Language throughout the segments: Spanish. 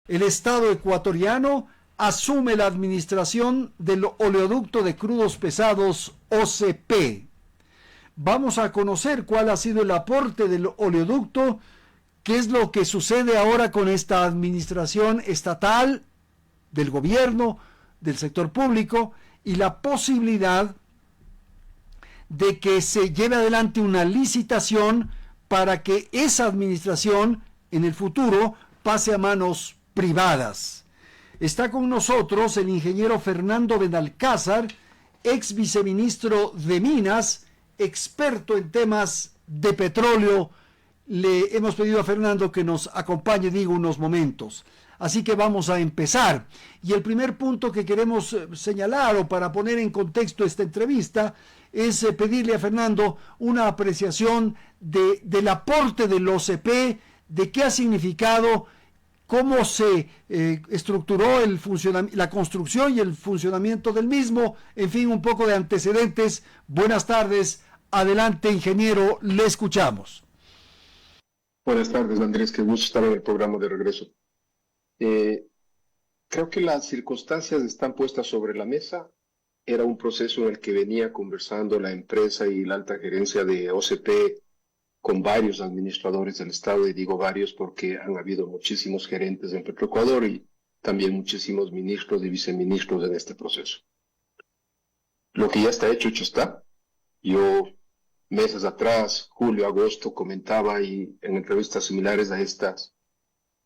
El Estado ecuatoriano asume la administración del oleoducto de crudos pesados OCP. Vamos a conocer cuál ha sido el aporte del oleoducto, qué es lo que sucede ahora con esta administración estatal, del gobierno, del sector público, y la posibilidad de que se lleve adelante una licitación para que esa administración en el futuro pase a manos privadas. Está con nosotros el ingeniero Fernando Benalcázar, ex viceministro de Minas, experto en temas de petróleo. Le hemos pedido a Fernando que nos acompañe, unos momentos. Así que vamos a empezar. Y el primer punto que queremos señalar, o para poner en contexto esta entrevista, es pedirle a Fernando una apreciación del aporte del OCP, de qué ha significado, cómo se estructuró la construcción y el funcionamiento del mismo, en fin, un poco de antecedentes. Buenas tardes, adelante ingeniero, le escuchamos. Buenas tardes, Andrés, qué gusto estar en el programa de regreso. Creo que las circunstancias están puestas sobre la mesa. Era un proceso en el que venía conversando la empresa y la alta gerencia de OCP con varios administradores del Estado, y digo varios porque han habido muchísimos gerentes en Petroecuador y también muchísimos ministros y viceministros en este proceso. Lo que ya está hecho está. Yo meses atrás, julio, agosto, comentaba y en entrevistas similares a estas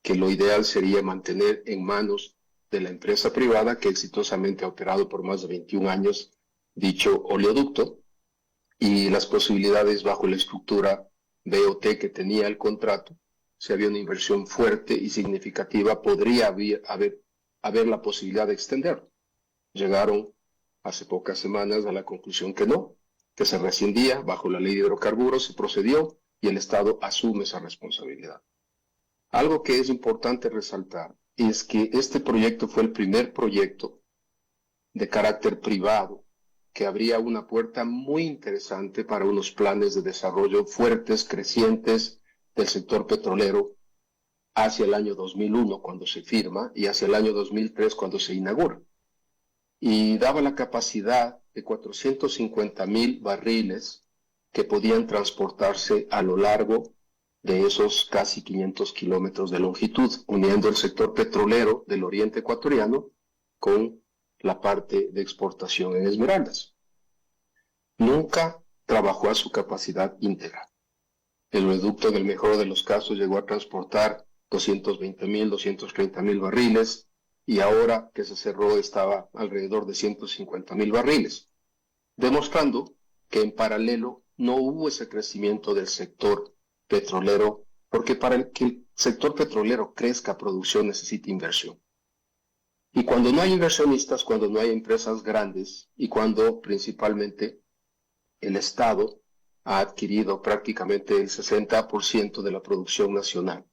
que lo ideal sería mantener en manos de la empresa privada que exitosamente ha operado por más de 21 años dicho oleoducto, y las posibilidades bajo la estructura BOT que tenía el contrato, si había una inversión fuerte y significativa, podría haber la posibilidad de extenderlo. Llegaron hace pocas semanas a la conclusión que no, que se rescindía bajo la ley de hidrocarburos, se procedió y el Estado asume esa responsabilidad. Algo que es importante resaltar es que este proyecto fue el primer proyecto de carácter privado que abría una puerta muy interesante para unos planes de desarrollo fuertes, crecientes del sector petrolero hacia el año 2001 cuando se firma y hacia el año 2003 cuando se inaugura. Y daba la capacidad de 450,000 barriles que podían transportarse a lo largo de esos casi 500 kilómetros de longitud, uniendo el sector petrolero del oriente ecuatoriano con la parte de exportación en Esmeraldas. Nunca trabajó a su capacidad íntegra. El oleoducto, en el mejor de los casos, llegó a transportar 220,000, 230,000 barriles, y ahora que se cerró estaba alrededor de 150,000 barriles, demostrando que en paralelo no hubo ese crecimiento del sector petrolero, porque para que el sector petrolero crezca, producción necesita inversión. Y cuando no hay inversionistas, cuando no hay empresas grandes y cuando principalmente el Estado ha adquirido prácticamente el 60% de la producción nacional,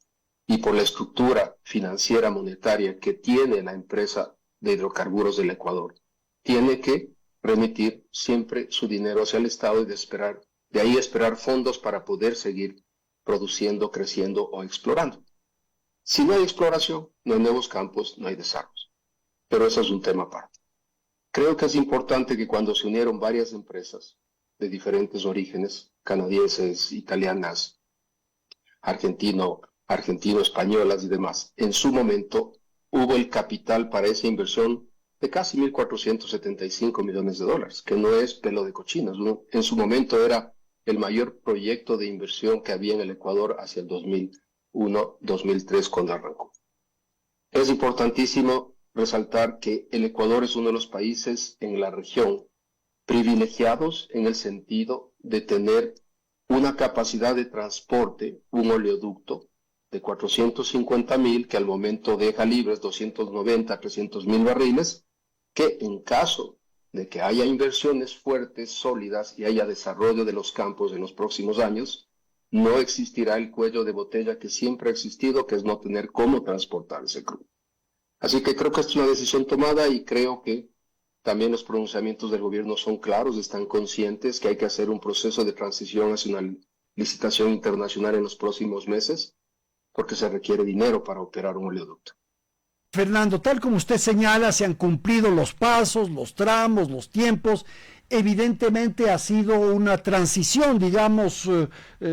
y por la estructura financiera monetaria que tiene la empresa de hidrocarburos del Ecuador, tiene que remitir siempre su dinero hacia el Estado y de ahí esperar fondos para poder seguir produciendo, creciendo o explorando. Si no hay exploración, no hay nuevos campos, no hay desarrollo. Pero eso es un tema aparte. Creo que es importante que cuando se unieron varias empresas de diferentes orígenes, canadienses, italianas, argentino-españolas y demás, en su momento hubo el capital para esa inversión de casi 1.475 millones de dólares, que no es pelo de cochinas, ¿no? En su momento era el mayor proyecto de inversión que había en el Ecuador hacia el 2001-2003 cuando arrancó. Es importantísimo resaltar que el Ecuador es uno de los países en la región privilegiados en el sentido de tener una capacidad de transporte, un oleoducto de 450,000 que al momento deja libres 290, 300,000 barriles, que en caso de que haya inversiones fuertes, sólidas y haya desarrollo de los campos en los próximos años, no existirá el cuello de botella que siempre ha existido, que es no tener cómo transportar ese crudo. Así que creo que esta es una decisión tomada y creo que también los pronunciamientos del gobierno son claros, están conscientes que hay que hacer un proceso de transición hacia una licitación internacional en los próximos meses, porque se requiere dinero para operar un oleoducto. Fernando, tal como usted señala, se han cumplido los pasos, los tramos, los tiempos. Evidentemente ha sido una transición, digamos,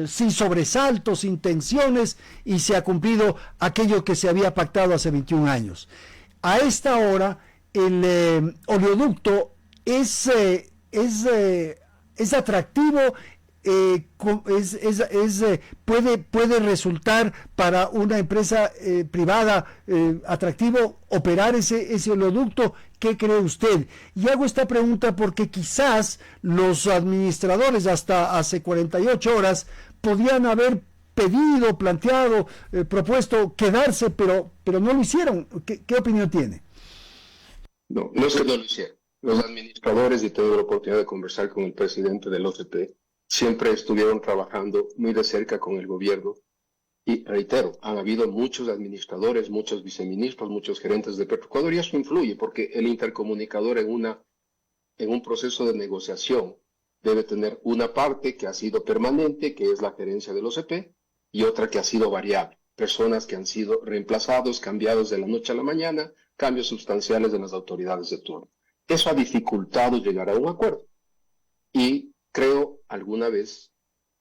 sin sobresaltos, sin tensiones, y se ha cumplido aquello que se había pactado hace 21 años. A esta hora, el oleoducto es atractivo, puede resultar para una empresa privada atractivo operar ese oleoducto. ¿Qué cree usted? Y hago esta pregunta porque quizás los administradores hasta hace 48 horas podían haber pedido, planteado, propuesto quedarse, pero no lo hicieron. ¿Qué opinión tiene? No, no es que no lo hicieron. Los administradores, y tengo la oportunidad de conversar con el presidente del OCP, siempre estuvieron trabajando muy de cerca con el gobierno. Y reitero, han habido muchos administradores, muchos viceministros, muchos gerentes de Petroecuador, y eso influye porque el intercomunicador en un proceso de negociación debe tener una parte que ha sido permanente, que es la gerencia del OCP, y otra que ha sido variable. Personas que han sido reemplazados, cambiados de la noche a la mañana, cambios sustanciales en las autoridades de turno. Eso ha dificultado llegar a un acuerdo. Y creo alguna vez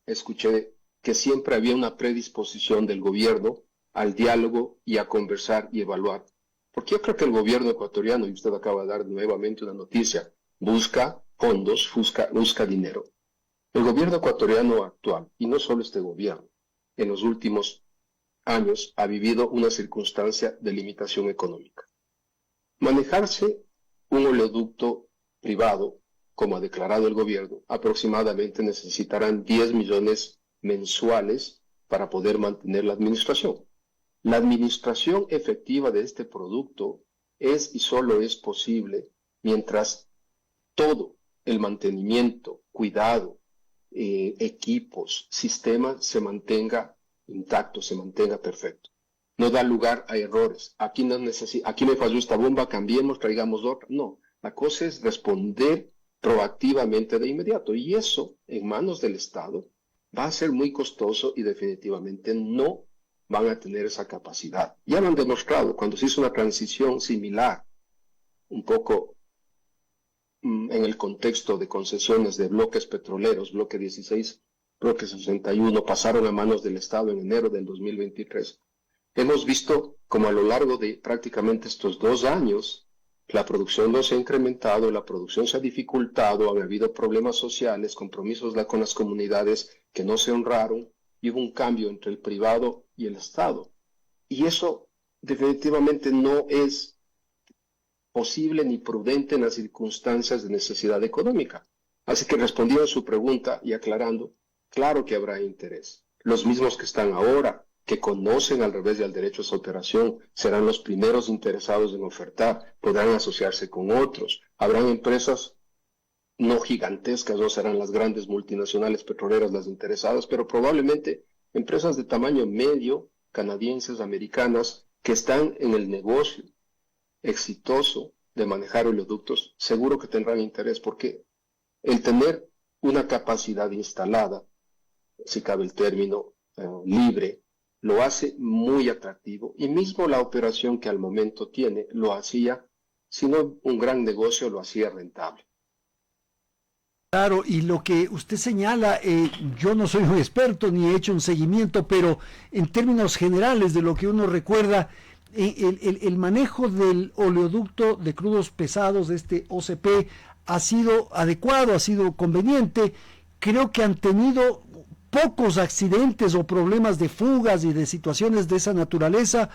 escuché que siempre había una predisposición del gobierno al diálogo y a conversar y evaluar. Porque yo creo que el gobierno ecuatoriano, y usted acaba de dar nuevamente una noticia, busca fondos, busca dinero. El gobierno ecuatoriano actual, y no solo este gobierno, en los últimos años ha vivido una circunstancia de limitación económica. Manejarse un oleoducto privado, como ha declarado el gobierno, aproximadamente necesitarán 10 millones mensuales para poder mantener la administración. La administración efectiva de este producto es y solo es posible mientras todo el mantenimiento, cuidado, equipos, sistema se mantenga intacto, se mantenga perfecto. No da lugar a errores. Aquí me falló esta bomba, cambiemos, traigamos otra. No, la cosa es responder proactivamente de inmediato. Y eso, en manos del Estado, va a ser muy costoso y definitivamente no van a tener esa capacidad. Ya lo han demostrado cuando se hizo una transición similar, un poco en el contexto de concesiones de bloques petroleros, bloque 16, bloque 61, pasaron a manos del Estado en enero del 2023. Hemos visto como a lo largo de prácticamente estos 2 años, la producción no se ha incrementado, la producción se ha dificultado, han habido problemas sociales, compromisos con las comunidades que no se honraron, y hubo un cambio entre el privado y el Estado. Y eso definitivamente no es posible ni prudente en las circunstancias de necesidad económica. Así que respondiendo a su pregunta y aclarando, claro que habrá interés. Los mismos que están ahora, que conocen al revés y al derecho a esa operación, serán los primeros interesados en ofertar, podrán asociarse con otros. Habrán empresas no gigantescas, no serán las grandes multinacionales petroleras las interesadas, pero probablemente empresas de tamaño medio, canadienses, americanas, que están en el negocio exitoso de manejar oleoductos, seguro que tendrán interés, porque el tener una capacidad instalada, si cabe el término, libre, lo hace muy atractivo, y mismo la operación que al momento tiene lo hacía, si no un gran negocio, lo hacía rentable. Claro, y lo que usted señala, yo no soy un experto ni he hecho un seguimiento, pero en términos generales de lo que uno recuerda, el manejo del oleoducto de crudos pesados de este OCP ha sido adecuado, ha sido conveniente. Creo que han tenido pocos accidentes o problemas de fugas y de situaciones de esa naturaleza,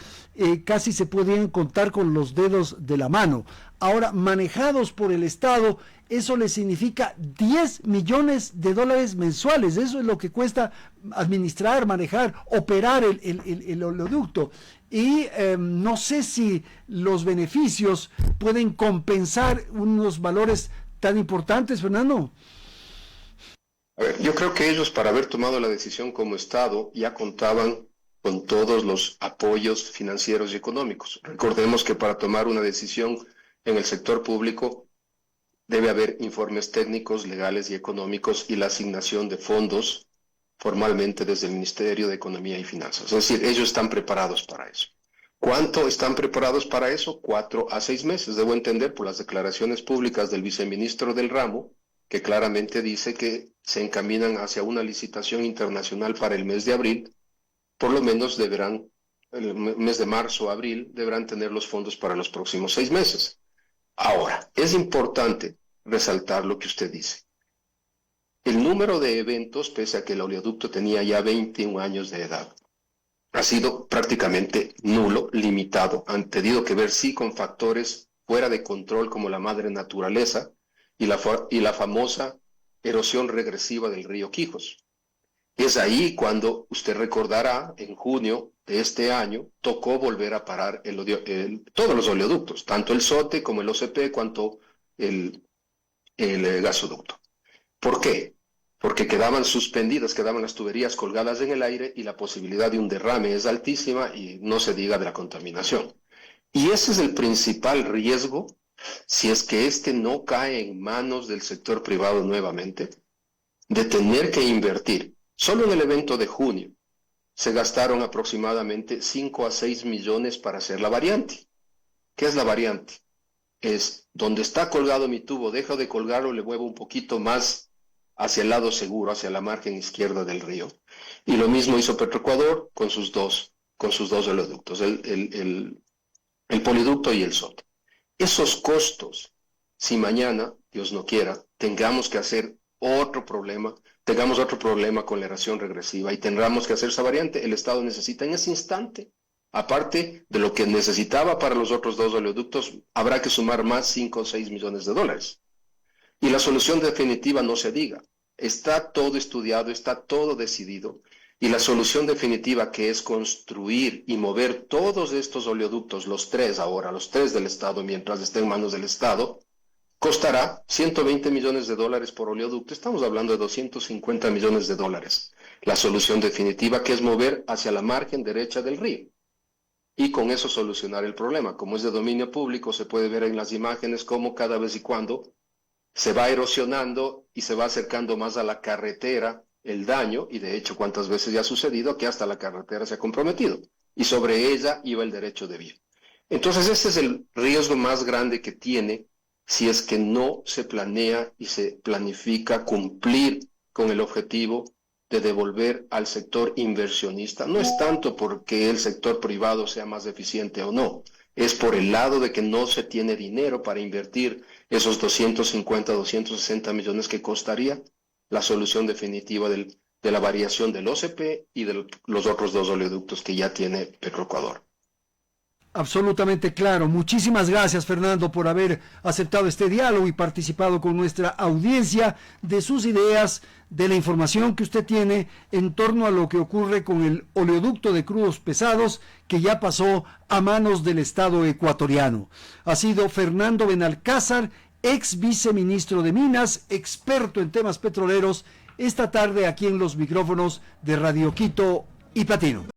casi se podían contar con los dedos de la mano. Ahora, manejados por el Estado, eso le significa 10 millones de dólares mensuales. Eso es lo que cuesta administrar, manejar, operar el oleoducto. Y no sé si los beneficios pueden compensar unos valores tan importantes, Fernando. A ver, yo creo que ellos, para haber tomado la decisión como Estado, ya contaban con todos los apoyos financieros y económicos. Recordemos que para tomar una decisión en el sector público debe haber informes técnicos, legales y económicos y la asignación de fondos formalmente desde el Ministerio de Economía y Finanzas. Es decir, ellos están preparados para eso. ¿Cuánto están preparados para eso? 4 a 6 meses, debo entender por las declaraciones públicas del viceministro del ramo, que claramente dice que se encaminan hacia una licitación internacional para el mes de abril. Por lo menos deberán, el mes de marzo o abril, deberán tener los fondos para los próximos 6 meses. Ahora, es importante resaltar lo que usted dice. El número de eventos, pese a que el oleoducto tenía ya 21 años de edad, ha sido prácticamente nulo, limitado. Han tenido que ver, sí, con factores fuera de control como la madre naturaleza y la famosa erosión regresiva del río Quijos. Es ahí cuando usted recordará, en junio de este año, tocó volver a parar todos los oleoductos, tanto el SOTE como el OCP, cuanto el gasoducto. ¿Por qué? Porque quedaban suspendidas, quedaban las tuberías colgadas en el aire y la posibilidad de un derrame es altísima y no se diga de la contaminación. Y ese es el principal riesgo si es que este no cae en manos del sector privado nuevamente, de tener que invertir. Solo en el evento de junio se gastaron aproximadamente 5 a 6 millones para hacer la variante. ¿Qué es la variante? Es donde está colgado mi tubo, dejo de colgarlo, le muevo un poquito más hacia el lado seguro, hacia la margen izquierda del río. Y lo mismo hizo Petroecuador con sus dos oleoductos, el poliducto y el SOT. Esos costos, si mañana, Dios no quiera, tengamos que hacer tengamos otro problema con la erosión regresiva y tengamos que hacer esa variante, el Estado necesita en ese instante, aparte de lo que necesitaba para los otros 2 oleoductos, habrá que sumar más 5 o 6 millones de dólares. Y la solución definitiva no se diga. Está todo estudiado, está todo decidido. Y la solución definitiva, que es construir y mover todos estos oleoductos, los 3 del Estado, mientras estén en manos del Estado, costará 120 millones de dólares por oleoducto. Estamos hablando de 250 millones de dólares. La solución definitiva, que es mover hacia la margen derecha del río. Y con eso solucionar el problema. Como es de dominio público, se puede ver en las imágenes cómo cada vez y cuando se va erosionando y se va acercando más a la carretera el daño, y de hecho cuántas veces ya ha sucedido que hasta la carretera se ha comprometido, y sobre ella iba el derecho de vía. Entonces ese es el riesgo más grande que tiene si es que no se planea y se planifica cumplir con el objetivo de devolver al sector inversionista. No es tanto porque el sector privado sea más eficiente o no, es por el lado de que no se tiene dinero para invertir esos 250, 260 millones que costaría la solución definitiva de la variación del OCP y de los otros 2 oleoductos que ya tiene Petroecuador. Absolutamente claro. Muchísimas gracias, Fernando, por haber aceptado este diálogo y participado con nuestra audiencia de sus ideas, de la información que usted tiene en torno a lo que ocurre con el oleoducto de crudos pesados que ya pasó a manos del Estado ecuatoriano. Ha sido Fernando Benalcázar, ex viceministro de Minas, experto en temas petroleros, esta tarde aquí en los micrófonos de Radio Quito y Platino.